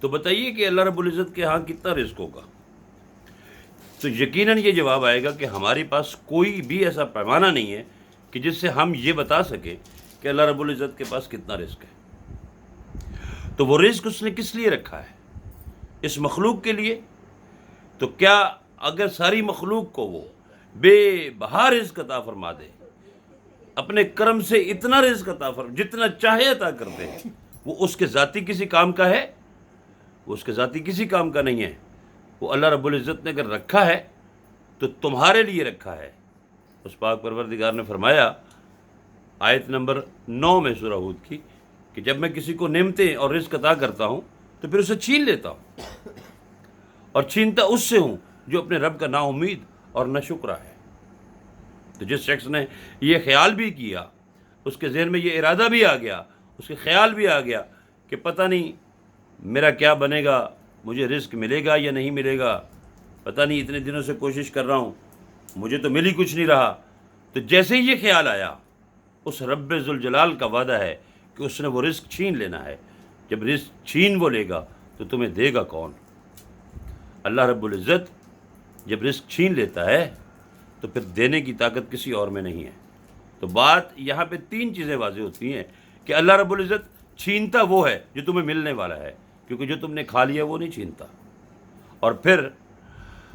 تو بتائیے کہ اللہ رب العزت کے ہاں کتنا رزق ہوگا؟ تو یقیناً یہ جواب آئے گا کہ ہمارے پاس کوئی بھی ایسا پیمانہ نہیں ہے کہ جس سے ہم یہ بتا سکیں کہ اللہ رب العزت کے پاس کتنا رزق ہے۔ تو وہ رزق اس نے کس لیے رکھا ہے؟ اس مخلوق کے لیے۔ تو کیا اگر ساری مخلوق کو وہ بے بہا رزق عطا فرما دے، اپنے کرم سے اتنا رزق عطا فرما، جتنا چاہے عطا کر دے، وہ اس کے ذاتی کسی کام کا ہے؟ وہ اس کے ذاتی کسی کام کا نہیں ہے۔ وہ اللہ رب العزت نے اگر رکھا ہے تو تمہارے لیے رکھا ہے۔ اس پاک پروردگار نے فرمایا آیت نمبر 9 میں سورہ ہود کی کہ جب میں کسی کو نعمتیں اور رزق عطا کرتا ہوں تو پھر اسے چھین لیتا ہوں، اور چھینتا اس سے ہوں جو اپنے رب کا نا امید اور نہ شکرا ہے۔ تو جس شخص نے یہ خیال بھی کیا، اس کے ذہن میں یہ ارادہ بھی آ گیا، اس کے خیال بھی آ گیا کہ پتہ نہیں میرا کیا بنے گا، مجھے رزق ملے گا یا نہیں ملے گا، پتہ نہیں اتنے دنوں سے کوشش کر رہا ہوں مجھے تو مل ہی کچھ نہیں رہا۔ تو جیسے ہی یہ خیال آیا، اس رب ذوالجلال کا وعدہ ہے کہ اس نے وہ رزق چھین لینا ہے۔ جب رزق چھین وہ لے گا تو تمہیں دے گا کون؟ اللہ رب العزت جب رزق چھین لیتا ہے تو پھر دینے کی طاقت کسی اور میں نہیں ہے۔ تو بات یہاں پہ 3 چیزیں واضح ہوتی ہیں کہ اللہ رب العزت چھینتا وہ ہے جو تمہیں ملنے والا ہے، کیونکہ جو تم نے کھا لیا وہ نہیں چھینتا، اور پھر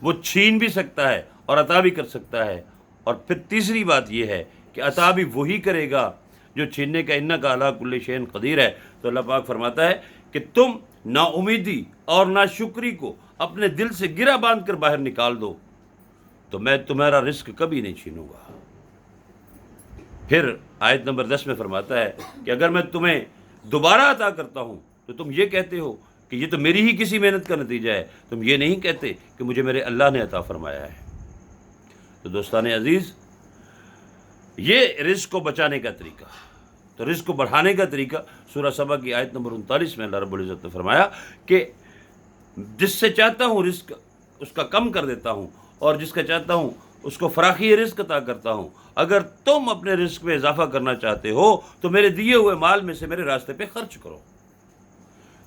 وہ چھین بھی سکتا ہے اور عطا بھی کر سکتا ہے۔ اور پھر تیسری بات یہ ہے کہ عطا بھی وہی کرے گا جو چھیننے کا انک علی کل شیء قدیر ہے۔ تو اللہ پاک فرماتا ہے کہ تم نا امیدی اور نا شکری کو اپنے دل سے گرہ باندھ کر باہر نکال دو تو میں تمہارا رزق کبھی نہیں چھینوں گا۔ پھر آیت نمبر 10 میں فرماتا ہے کہ اگر میں تمہیں دوبارہ عطا کرتا ہوں تو تم یہ کہتے ہو کہ یہ تو میری ہی کسی محنت کا نتیجہ ہے، تم یہ نہیں کہتے کہ مجھے میرے اللہ نے عطا فرمایا ہے۔ تو دوستان عزیز، یہ رزق کو بچانے کا طریقہ، تو رزق کو بڑھانے کا طریقہ سورہ سبا کی آیت نمبر 39 میں اللہ رب العزت نے فرمایا کہ جس سے چاہتا ہوں رزق اس کا کم کر دیتا ہوں، اور جس کا چاہتا ہوں اس کو فراخی رزق عطا کرتا ہوں۔ اگر تم اپنے رزق میں اضافہ کرنا چاہتے ہو تو میرے دیے ہوئے مال میں سے میرے راستے پہ خرچ کرو۔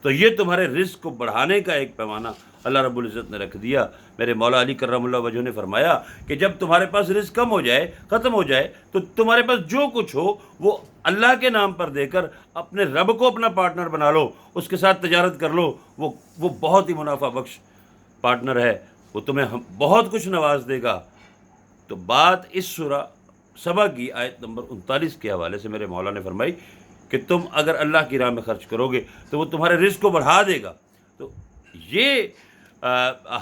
تو یہ تمہارے رزق کو بڑھانے کا ایک پیمانہ اللہ رب العزت نے رکھ دیا۔ میرے مولا علی کرم اللہ وجہ نے فرمایا کہ جب تمہارے پاس رزق کم ہو جائے، ختم ہو جائے، تو تمہارے پاس جو کچھ ہو وہ اللہ کے نام پر دے کر اپنے رب کو اپنا پارٹنر بنا لو، اس کے ساتھ تجارت کر لو۔ وہ بہت ہی منافع بخش پارٹنر ہے، وہ تمہیں بہت کچھ نواز دے گا۔ تو بات اس سورہ سبا کی آیت نمبر 39 کے حوالے سے میرے مولا نے فرمائی کہ تم اگر اللہ کی راہ میں خرچ کرو گے تو وہ تمہارے رزق کو بڑھا دے گا۔ تو یہ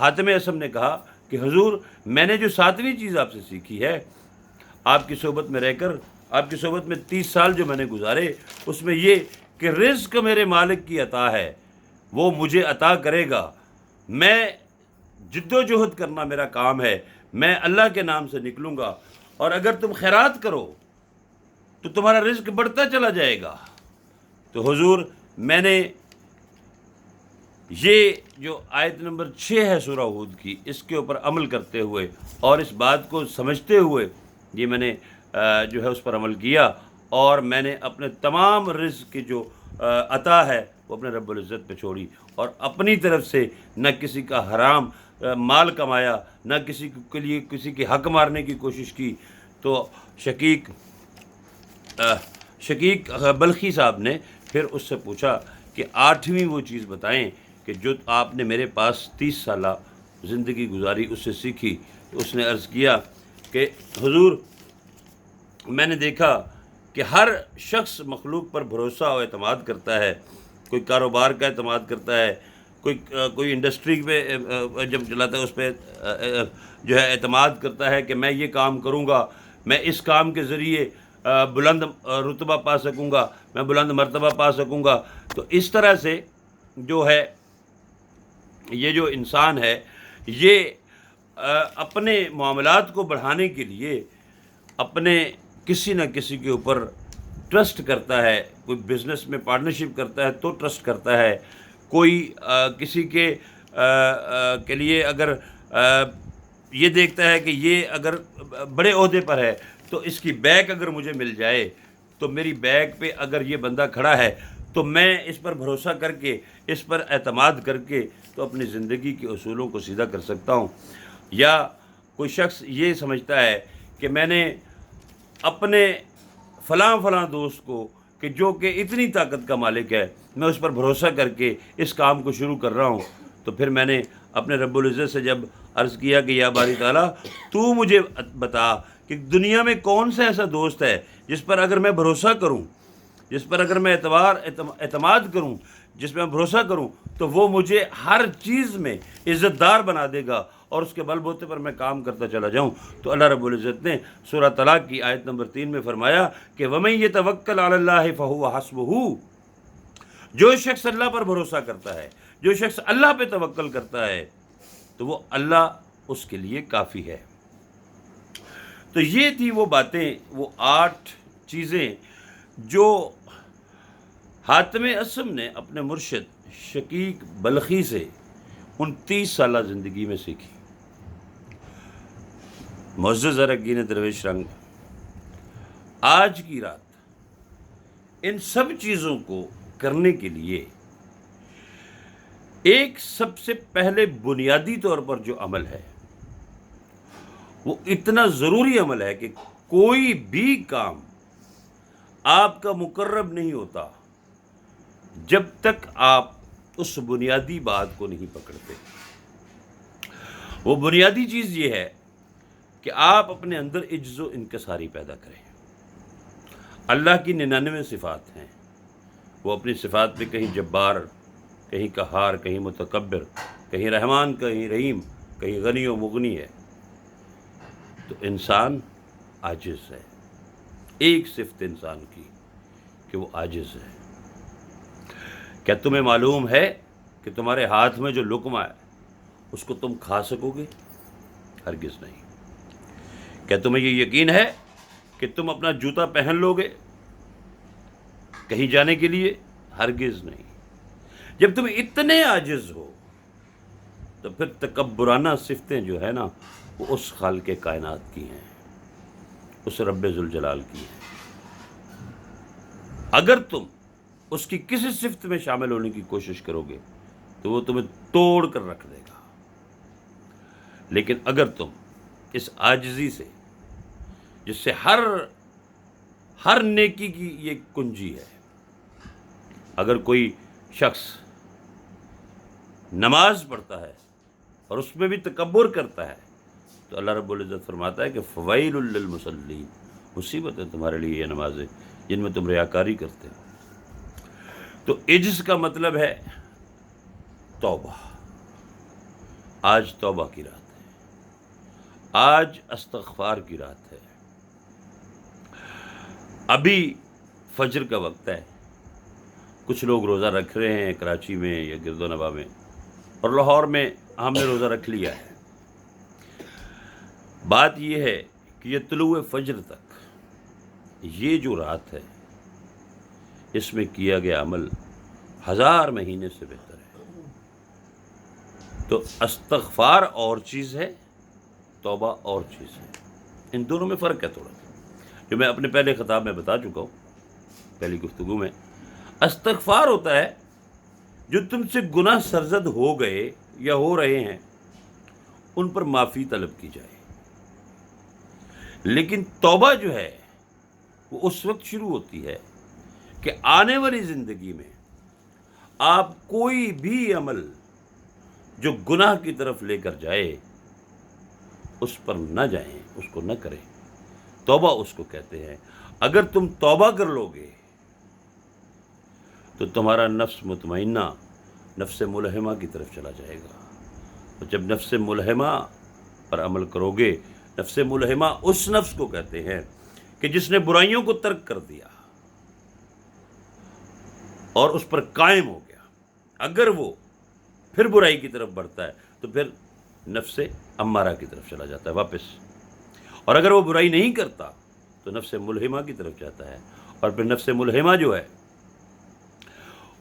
حاتم اسم نے کہا کہ حضور میں نے جو 7ویں چیز آپ سے سیکھی ہے، آپ کی صحبت میں رہ کر، آپ کی صحبت میں 30 سال جو میں نے گزارے، اس میں یہ کہ رزق میرے مالک کی عطا ہے، وہ مجھے عطا کرے گا، میں جد و جہد کرنا میرا کام ہے، میں اللہ کے نام سے نکلوں گا، اور اگر تم خیرات کرو تو تمہارا رزق بڑھتا چلا جائے گا۔ تو حضور میں نے یہ جو آیت نمبر 6 ہے سورہ ہود کی، اس کے اوپر عمل کرتے ہوئے اور اس بات کو سمجھتے ہوئے یہ میں نے جو ہے اس پر عمل کیا، اور میں نے اپنے تمام رزق کی جو عطا ہے وہ اپنے رب العزت پہ چھوڑی، اور اپنی طرف سے نہ کسی کا حرام مال کمایا، نہ کسی کے لیے کسی کی حق مارنے کی کوشش کی۔ تو شقیق بلخی صاحب نے پھر اس سے پوچھا کہ 8ویں وہ چیز بتائیں کہ جو آپ نے میرے پاس 30 سالہ زندگی گزاری اس سے سیکھی۔ تو اس نے عرض کیا کہ حضور میں نے دیکھا کہ ہر شخص مخلوق پر بھروسہ اور اعتماد کرتا ہے، کوئی کاروبار کا اعتماد کرتا ہے، کوئی انڈسٹری پہ جب چلاتا ہے اس پہ جو ہے اعتماد کرتا ہے کہ میں یہ کام کروں گا، میں اس کام کے ذریعے بلند رتبہ پا سکوں گا، میں بلند مرتبہ پا سکوں گا۔ تو اس طرح سے جو ہے یہ جو انسان ہے یہ اپنے معاملات کو بڑھانے کے لیے اپنے کسی نہ کسی کے اوپر ٹرسٹ کرتا ہے، کوئی بزنس میں پارٹنرشپ کرتا ہے تو ٹرسٹ کرتا ہے، کوئی کسی کے لیے اگر یہ دیکھتا ہے کہ یہ اگر بڑے عہدے پر ہے تو اس کی بیک اگر مجھے مل جائے تو میری بیک پہ اگر یہ بندہ کھڑا ہے تو میں اس پر بھروسہ کر کے، اس پر اعتماد کر کے تو اپنی زندگی کے اصولوں کو سیدھا کر سکتا ہوں۔ یا کوئی شخص یہ سمجھتا ہے کہ میں نے اپنے فلاں دوست کو کہ جو کہ اتنی طاقت کا مالک ہے، میں اس پر بھروسہ کر کے اس کام کو شروع کر رہا ہوں، تو پھر میں نے اپنے رب العزت سے جب عرض کیا کہ یا باری تعالیٰ تو مجھے بتا کہ دنیا میں کون سا ایسا دوست ہے جس پر اگر میں بھروسہ کروں، جس پر اگر میں اعتماد کروں، جس میں بھروسہ کروں تو وہ مجھے ہر چیز میں عزت دار بنا دے گا اور اس کے بل بوتے پر میں کام کرتا چلا جاؤں۔ تو اللہ رب العزت نے سورہ طلاق کی آیت نمبر 3 میں فرمایا کہ وَمَن يَتَوَكَّلْ عَلَى اللَّهِ فَهُوَ حَسْبُهُ، جو شخص اللہ پر بھروسہ کرتا ہے، جو شخص اللہ پہ توکل کرتا ہے تو وہ اللہ اس کے لیے کافی ہے۔ تو یہ تھی وہ باتیں، وہ 8 چیزیں جو حاتم اصم نے اپنے مرشد شقیق بلخی سے 29 سالہ زندگی میں سیکھی۔ معزز اراکین درویش رنگ، آج کی رات ان سب چیزوں کو کرنے کے لیے ایک سب سے پہلے بنیادی طور پر جو عمل ہے وہ اتنا ضروری عمل ہے کہ کوئی بھی کام آپ کا مقرب نہیں ہوتا جب تک آپ اس بنیادی بات کو نہیں پکڑتے۔ وہ بنیادی چیز یہ ہے کہ آپ اپنے اندر عجز و انکساری پیدا کریں۔ اللہ کی 99 صفات ہیں، وہ اپنی صفات پہ کہیں جبار، کہیں قہار، کہیں متکبر، کہیں رحمان، کہیں رحیم، کہیں غنی و مغنی ہے۔ تو انسان عاجز ہے، ایک صفت انسان کی کہ وہ عاجز ہے۔ کیا تمہیں معلوم ہے کہ تمہارے ہاتھ میں جو لقمہ ہے اس کو تم کھا سکو گے؟ ہرگز نہیں۔ کیا تمہیں یہ یقین ہے کہ تم اپنا جوتا پہن لو گے کہیں جانے کے لیے؟ ہرگز نہیں۔ جب تم اتنے عاجز ہو تو پھر تکبرانہ صفتیں جو ہے نا وہ اس خالق کائنات کی ہیں، اس رب ذوالجلال کی ہیں۔ اگر تم اس کی کسی صفت میں شامل ہونے کی کوشش کرو گے تو وہ تمہیں توڑ کر رکھ دے گا، لیکن اگر تم اس عاجزی سے، جس سے ہر نیکی کی یہ کنجی ہے، اگر کوئی شخص نماز پڑھتا ہے اور اس میں بھی تکبر کرتا ہے تو اللہ رب العزت فرماتا ہے کہ فویل للمصلین، مصیبت ہے تمہارے لیے یہ نمازیں جن میں تم ریاکاری کرتے ہو۔ تو عجز کا مطلب ہے توبہ۔ آج توبہ کی رات ہے، آج استغفار کی رات ہے۔ ابھی فجر کا وقت ہے، کچھ لوگ روزہ رکھ رہے ہیں کراچی میں یا گرد و نواح میں، اور لاہور میں ہم نے روزہ رکھ لیا ہے۔ بات یہ ہے کہ یہ طلوع فجر تک یہ جو رات ہے اس میں کیا گیا عمل 1000 مہینے سے بہتر ہے۔ تو استغفار اور چیز ہے، توبہ اور چیز ہے، ان دونوں میں فرق ہے تھوڑا، جو میں اپنے پہلے خطاب میں بتا چکا ہوں، پہلی گفتگو میں۔ استغفار ہوتا ہے جو تم سے گناہ سرزد ہو گئے یا ہو رہے ہیں ان پر معافی طلب کی جائے، لیکن توبہ جو ہے وہ اس وقت شروع ہوتی ہے کہ آنے والی زندگی میں آپ کوئی بھی عمل جو گناہ کی طرف لے کر جائے اس پر نہ جائیں، اس کو نہ کریں۔ توبہ اس کو کہتے ہیں۔ اگر تم توبہ کر لو گے تو تمہارا نفس مطمئنہ نفس ملہمہ کی طرف چلا جائے گا، اور جب نفس ملہمہ پر عمل کرو گے، نفس ملہمہ اس نفس کو کہتے ہیں کہ جس نے برائیوں کو ترک کر دیا اور اس پر قائم ہو گیا۔ اگر وہ پھر برائی کی طرف بڑھتا ہے تو پھر نفس امارہ کی طرف چلا جاتا ہے واپس، اور اگر وہ برائی نہیں کرتا تو نفس ملہمہ کی طرف جاتا ہے، اور پھر نفس ملہمہ جو ہے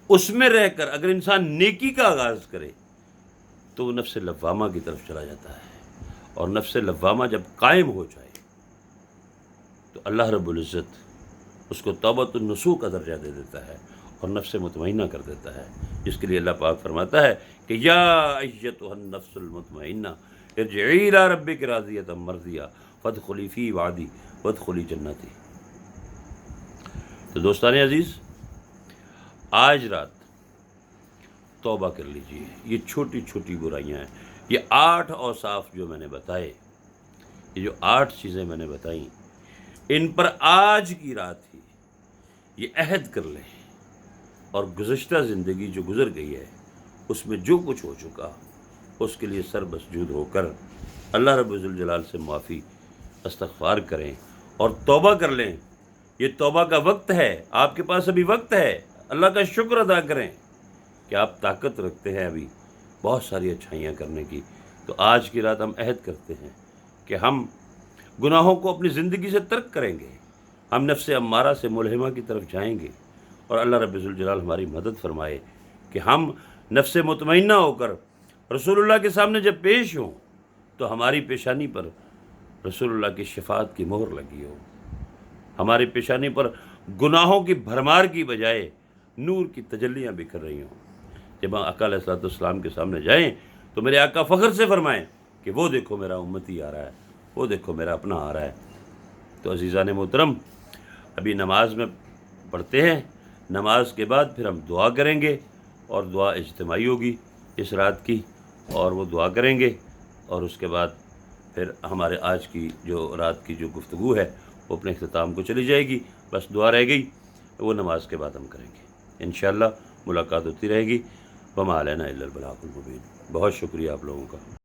اس میں رہ کر اگر انسان نیکی کا آغاز کرے تو وہ نفس لوامہ کی طرف چلا جاتا ہے، اور نفس لوامہ جب قائم ہو جائے تو اللہ رب العزت اس کو توبۃ النصوح کا درجہ دے دیتا ہے، اور نفس مطمئنہ کر دیتا ہے، جس کے لیے اللہ پاک فرماتا ہے کہ یا ایتھا النفس المطمئنہ ارجعی الی ربک راضیۃ مرضیہ فادخلی فی وعدی وادخلی جنتی۔ تو دوستان عزیز، آج رات توبہ کر لیجئے۔ یہ چھوٹی چھوٹی برائیاں ہیں، یہ 8 اوصاف جو میں نے بتائے، یہ جو 8 چیزیں میں نے بتائیں، ان پر آج کی رات ہی یہ عہد کر لیں، اور گزشتہ زندگی جو گزر گئی ہے اس میں جو کچھ ہو چکا اس کے لیے سر مسجود ہو کر اللہ رب الجلال سے معافی استغفار کریں اور توبہ کر لیں۔ یہ توبہ کا وقت ہے، آپ کے پاس ابھی وقت ہے۔ اللہ کا شکر ادا کریں کہ آپ طاقت رکھتے ہیں ابھی بہت ساری اچھائیاں کرنے کی۔ تو آج کی رات ہم عہد کرتے ہیں کہ ہم گناہوں کو اپنی زندگی سے ترک کریں گے، ہم نفس امارہ سے ملہمہ کی طرف جائیں گے، اور اللہ رب الجلال ہماری مدد فرمائے کہ ہم نفس مطمئنہ ہو کر رسول اللہ کے سامنے جب پیش ہوں تو ہماری پیشانی پر رسول اللہ کی شفاعت کی مہر لگی ہو، ہماری پیشانی پر گناہوں کی بھرمار کی بجائے نور کی تجلیاں بکھر رہی ہوں۔ جب ہم آقا علیہ الصلوۃ والسلام کے سامنے جائیں تو میرے آقا فخر سے فرمائیں کہ وہ دیکھو میرا امتی آ رہا ہے، وہ دیکھو میرا اپنا آ رہا ہے۔ تو عزیزان محترم، ابھی نماز میں پڑھتے ہیں، نماز کے بعد پھر ہم دعا کریں گے، اور دعا اجتماعی ہوگی اس رات کی، اور وہ دعا کریں گے، اور اس کے بعد پھر ہمارے آج کی جو رات کی جو گفتگو ہے وہ اپنے اختتام کو چلی جائے گی۔ بس دعا رہ گئی، وہ نماز کے بعد ہم کریں گے انشاءاللہ۔ ملاقات ہوتی رہے گی۔ وما علینا الا البلاغ المبین۔ بہت شکریہ آپ لوگوں کا۔